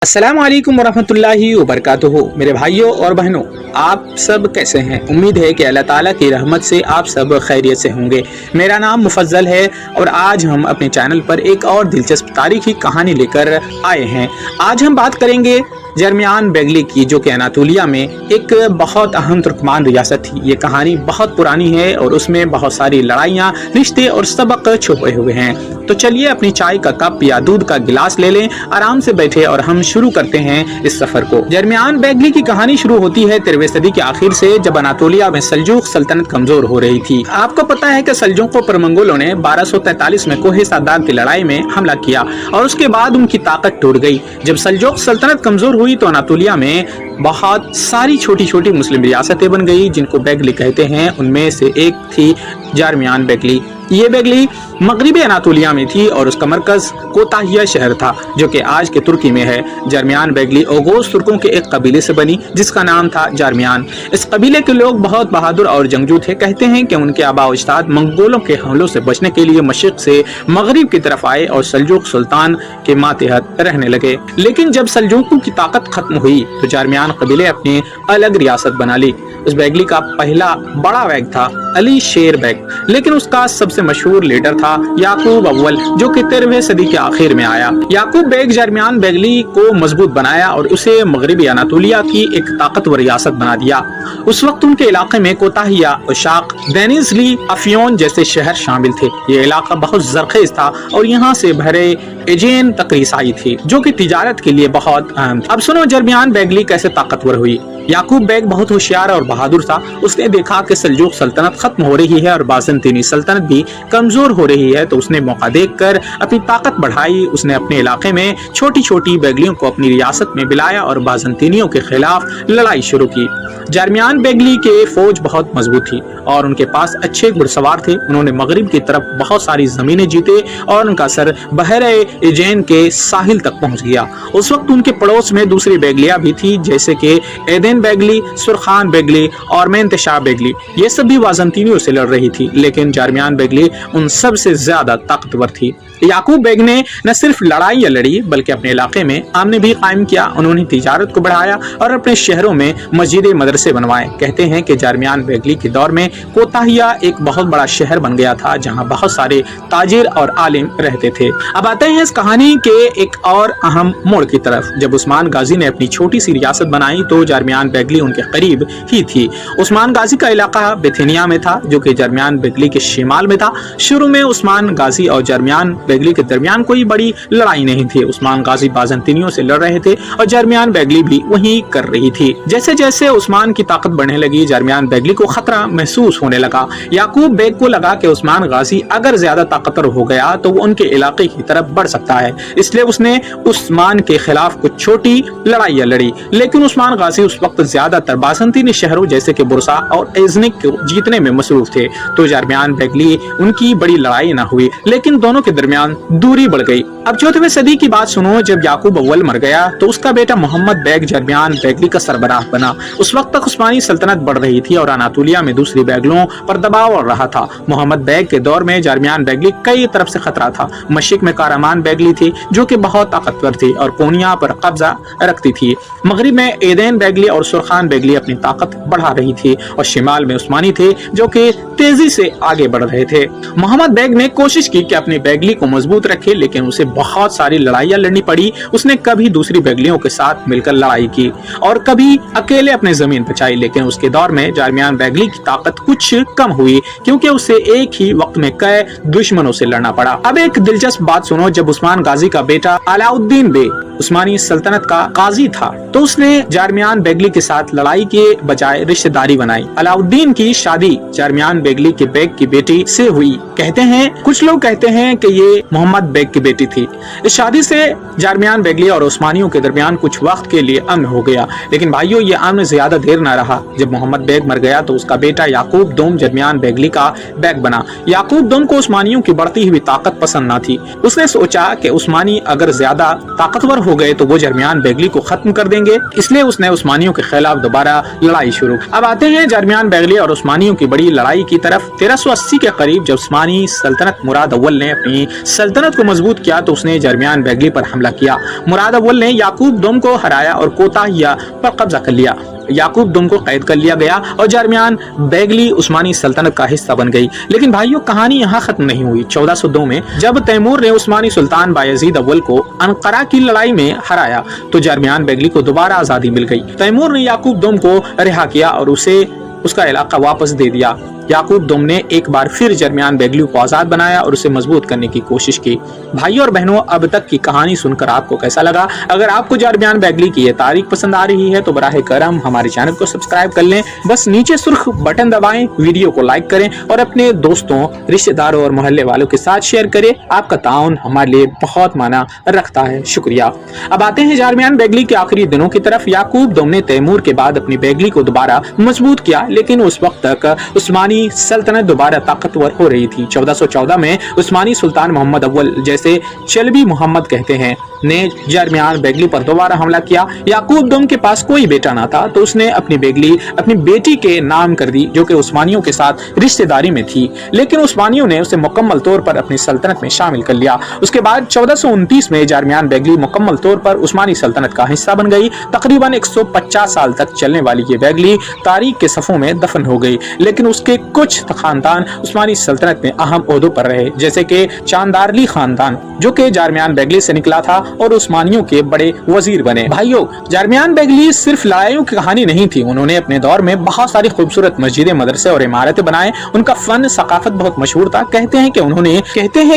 अस्सलामु अलैकुम वरहमतुल्लाहि वबरकातुहू। मेरे भाइयों और बहनों, आप सब कैसे हैं? उम्मीद है कि अल्लाह ताला की रहमत से आप सब खैरियत से होंगे। मेरा नाम मुफज्जल है और आज हम अपने चैनल पर एक और दिलचस्प तारीखी कहानी लेकर आए हैं। आज हम बात करेंगे जर्मियान बेगली की, जो कि अनातोलिया में एक बहुत अहम तुर्कमान रियासत थी। ये कहानी बहुत पुरानी है और उसमें बहुत सारी लड़ाइयाँ, रिश्ते और सबक छुपे हुए हैं। तो चलिए अपनी चाय का कप या दूध का गिलास ले लें, आराम से बैठे और हम शुरू करते हैं इस सफर को। जर्मियान बेगली की कहानी शुरू होती है 13वीं सदी के आखिर से, जब अनातोलिया में सल्जूक सल्तनत कमजोर हो रही थी। आपको पता है कि सल्जूकों पर मंगोलों ने 1243 में कोहे सादात की लड़ाई में हमला किया और उसके बाद उनकी ताकत टूट गई। जब सल्जूक सल्तनत कमजोर हुई तो अनातोलिया में बहुत सारी छोटी छोटी मुस्लिम रियासतें बन गई, जिनको बेगली कहते हैं। उनमें से एक थी जर्मियान बेगली। ये बेगली मगरिबी अनातोलिया में थी और उसका मरकज कोताहिया शहर था, जो कि आज के तुर्की में है। जर्मियान बेगली ओगोस तुर्कों के एक कबीले से बनी, जिसका नाम था जर्मियान। इस कबीले के लोग बहुत बहादुर और जंगजू थे। कहते हैं कि उनके आबा अजदाद मंगोलों के हमलों से बचने के लिए मशरिक से मगरिब की तरफ आए और सल्जूक सुल्तान के मातहत रहने लगे। लेकिन जब सल्जूकों की ताकत खत्म हुई तो जर्मियान कबीले अपनी अलग रियासत बना ली। उस बेगली का पहला बड़ा बेग था अली शेर बेग, लेकिन उसका सबसे मशहूर लीडर था याकूब अव्वल, जो कि 13वीं सदी के आखिर में आया। याकूब बेग जर्मियान बेगली को मजबूत बनाया और उसे मगरिबी अनातोलिया की एक ताकतवर रियासत बना दिया। उस वक्त उनके इलाके में कोताहिया, उशाक, देनिजली, अफियोन जैसे शहर शामिल थे। ये इलाका बहुत जरखेज था और यहाँ से भरे एजेन तक ईसाई थी, जो कि तिजारत के लिए बहुत अहम था। अब सुनो जर्मियान बेगली कैसे ताकतवर हुई। याकूब बेग बहुत होशियार और बहादुर था। उसने देखा कि सल्जूक सल्तनत खत्म हो रही है और बाज़ंतीनी सल्तनत भी कमजोर हो रही है, तो उसने मौका देखकर अपनी ताकत बढ़ाई। उसने अपने इलाके में छोटी छोटी बेगलियों को अपनी रियासत में बिलाया और बाज़ंतीनियों के खिलाफ लड़ाई शुरू की। जर्मियान बेगली के फौज बहुत मजबूत थी और उनके पास अच्छे घुड़सवार थे। उन्होंने मगरिब की तरफ बहुत सारी जमीनें जीते और उनका सर बहरे एजेन के साहिल तक पहुंच गया। उस वक्त उनके पड़ोस में दूसरी बेगलियां भी थी, जैसे कि एदेन बेगली, सुरखान बेगली और मेंतशाह बेगली। ये सभी बाज़ंतीनियों से लड़ रही थी, लेकिन जर्मियान बेगली उन सब से ज्यादा ताकतवर थी। याकूब बेग ने न सिर्फ लड़ाई लड़ी बल्कि अपने इलाके में अमन भी कायम किया। उन्होंने तिजारत को बढ़ाया और अपने शहरों में मस्जिदें, मदरसे बनवाए। कहते हैं कि जर्मियान बेगली के दौर में कोताहिया एक बहुत बड़ा शहर बन गया था, जहां बहुत सारे ताजिर और आलिम रहते थे। अब आते हैं इस कहानी के एक और अहम मोड़ की तरफ। जब उस्मान गाजी ने अपनी छोटी सी रियासत बनाई तो जर्मियान बेगली उनके करीब ही थी। उस्मान गाजी का इलाका बेथेनिया में था, जो कि जर्मियान बेगली के शिमाल में था। शुरू में उस्मान गाजी और जर्मियान बेगली के दरमियान कोई बड़ी लड़ाई नहीं थी। उस्मान गाजी बाज़ंतीनियों से लड़ रहे थे और जर्मियान बेगली भी वही कर रही थी। जैसे जैसे उस्मान की ताकत बढ़ने लगी, जर्मियान बेगली को खतरा महसूस होने लगा। याकूब बेग को लगा कि उस्मान गाजी अगर ज्यादा ताकतवर हो गया तो वो उनके इलाके की तरफ बढ़ सकता है, इसलिए उसने उस्मान के खिलाफ कुछ छोटी लड़ाइयां लड़ी। लेकिन उस्मान गाजी उस वक्त ज्यादातर बाज़ंतीनी शहरों जैसे कि बुरसा और एजनिक को जीतने में मसरूफ थे, तो जर्मियान बेगली उनकी बड़ी लड़ाई न हुई, लेकिन दोनों के दरमियान दूरी बढ़ गई। अब 14वीं सदी की बात सुनो। जब याकूब अव्वल मर गया तो उसका बेटा मोहम्मद बेग जर्मियान बेगली का सरबराह बना। उस वक्त तक उस्मानी सल्तनत बढ़ रही थी और अनातोलिया में दूसरी बेगलों पर दबाव बढ़ रहा था। मोहम्मद बेग के दौर में जर्मियान बेगली कई तरफ से खतरा था। मशरिक में कारामान बेगली थी, जो कि बहुत ताकतवर थी और कोनिया पर कब्जा रखती थी। मगरिब में एदेन बेगली और सुरखान बेगली अपनी ताकत बढ़ा रही थी और शिमाल में उस्मानी थे, जो कि तेजी से आगे बढ़ रहे थे। मोहम्मद बेग ने कोशिश की कि अपनी बेगली को मजबूत रखे, लेकिन उसे बहुत सारी लड़ाइयां लड़नी पड़ी। उसने कभी दूसरी बेगलियों के साथ मिलकर लड़ाई की और कभी अकेले अपने जमीन बचाई, लेकिन उसके दौर में जर्मियान बेगली की ताकत कुछ कम हुई, क्योंकि उसे एक ही वक्त में कई दुश्मनों से लड़ना पड़ा। अब एक दिलचस्प बात सुनो। जब उस्मान गाजी का बेटा अलाउद्दीन बे उस्मानी सल्तनत का काजी था, तो उसने जर्मियान बेगली के साथ लड़ाई के बजाय रिश्तेदारी बनाई। अलाउद्दीन की शादी जर्मियान बेगली के बेग की बेटी से हुई। कहते हैं, कुछ लोग कहते हैं कि ये मोहम्मद बेग की बेटी थी। इस शादी से जर्मियान बेगली और उस्मानियों के दरमियान कुछ वक्त के लिए अमन हो गया, लेकिन भाइयों ये अमन ज्यादा देर न रहा। जब मोहम्मद बेग मर गया तो उसका बेटा याकूब दोम जर्मियान बेगली का बेग बना। याकूब दोम को उस्मानियों की बढ़ती हुई ताकत पसंद न थी। उसने सोचा कि उस्मानी अगर ज्यादा ताकतवर ہو گئے تو وہ درمیان بیگلی کو ختم کر دیں گے، اس لیے اس نے عثمانیوں کے خلاف دوبارہ لڑائی شروع۔ اب آتے ہیں درمیان بیگلی اور عثمانیوں کی بڑی لڑائی کی طرف۔ 1380 کے قریب جب عثمانی سلطنت مراد اول نے اپنی سلطنت کو مضبوط کیا تو اس نے درمیان بیگلی پر حملہ کیا۔ مراد اول نے یعقوب دوم کو ہرایا اور کوتاہیہ پر قبضہ کر لیا۔ یعقوب دوم کو قید کر لیا گیا اور درمیان بیگلی عثمانی سلطنت کا حصہ بن گئی۔ لیکن بھائیوں، کہانی یہاں ختم نہیں ہوئی۔ 1402 میں جب تیمور نے عثمانی سلطان بایزید اول کو انقرہ کی لڑائی میں ہرایا تو درمیان بیگلی کو دوبارہ آزادی مل گئی۔ تیمور نے یعقوب دوم کو رہا کیا اور اسے اس کا علاقہ واپس دے دیا۔ یعقوب دوم نے ایک بار پھر درمیان بیگلی کو آزاد بنایا اور اسے مضبوط کرنے کی کوشش کی۔ بھائیوں اور بہنوں، اب تک کی کہانی سن کر آپ کو کیسا لگا؟ اگر آپ کو درمیان بیگلی کی یہ تاریخ پسند آ رہی ہے تو براہ کرم ہمارے چینل کو سبسکرائب کر لیں۔ بس نیچے سرخ بٹن دبائیں، ویڈیو کو لائک کریں اور اپنے دوستوں، رشتہ داروں اور محلے والوں کے ساتھ شیئر کریں۔ آپ کا تعاون ہمارے لیے بہت معنی رکھتا ہے، شکریہ۔ اب آتے ہیں درمیان بیگلی کے آخری دنوں کی طرف۔ یعقوب دوم نے تیمور کے بعد اپنی بیگلی کو دوبارہ مضبوط کیا، لیکن اس وقت تک عثمانی سلطنت دوبارہ طاقتور ہو رہی تھی۔ 1414 میں عثمانی سلطان محمد اول، جیسے چلبی محمد کہتے ہیں، نے درمیان بیگلی پر دوبارہ حملہ کیا۔ یعقوب دوم کے پاس کوئی بیٹا نہ تھا تو اس نے اپنی بیگلی اپنی بیٹی کے نام کر دی، جو کہ عثمانیوں کے ساتھ رشتہ داری میں تھی، لیکن عثمانیوں نے اسے مکمل طور پر اپنی سلطنت میں شامل کر لیا۔ اس کے بعد 1429 میں درمیان بیگلی مکمل طور پر عثمانی سلطنت کا حصہ بن گئی۔ تقریباً 150 سال تک چلنے والی یہ بیگلی تاریخ کے صفوں میں دفن ہو گئی، لیکن اس کے کچھ خاندان عثمانی سلطنت میں اہم عہدوں پر رہے، جیسے کہ چاندارلی خاندان، جو کہ درمیان بیگلی سے نکلا تھا اور عثمانیوں کے بڑے وزیر بنے۔ بھائیوں، درمیان بیگلی صرف لڑائیوں کی کہانی نہیں تھی، انہوں نے اپنے دور میں بہت ساری خوبصورت مسجدیں، مدرسے اور عمارتیں بنائے۔ ان کا فن، ثقافت بہت مشہور تھا۔ کہتے ہیں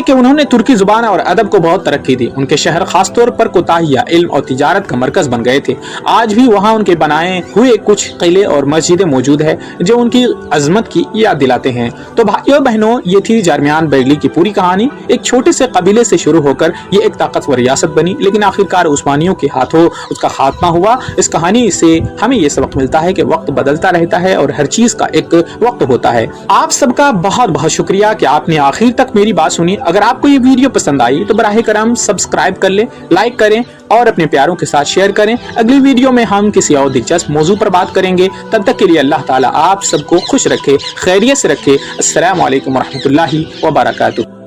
کہ انہوں نے ترکی زبان اور ادب کو بہت ترقی دی۔ ان کے شہر خاص طور پر کوتاہیہ علم اور تجارت کا مرکز بن گئے تھے۔ آج بھی وہاں ان کے بنائے ہوئے کچھ قلعے اور مسجدیں موجود ہیں جو ان کی عظمت کی یاد دلاتے ہیں۔ تو بھائیوں بہنوں، یہ تھی درمیان بیگلی کی پوری کہانی۔ ایک چھوٹے سے قبیلے سے شروع ہو کر یہ ایک طاقتور ریاست بنی، لیکن آخرکار عثمانیوں کے ہاتھوں اس کا خاتمہ ہوا۔ اس کہانی سے ہمیں یہ سبق ملتا ہے کہ وقت بدلتا رہتا ہے اور ہر چیز کا ایک وقت ہوتا ہے۔ آپ سب کا بہت بہت شکریہ کہ آپ نے آخر تک میری بات سنی۔ اگر آپ کو یہ ویڈیو پسند آئی تو براہ کرم سبسکرائب کر لیں، لائک کریں اور اپنے پیاروں کے ساتھ شیئر کریں۔ اگلی ویڈیو میں ہم کسی اور دلچسپ موضوع پر بات کریں گے۔ تب تک کے لیے اللہ تعالیٰ آپ سب کو خوش رکھے، خیریت سے رکھے۔ السلام علیکم ورحمۃ اللہ وبرکاتہ۔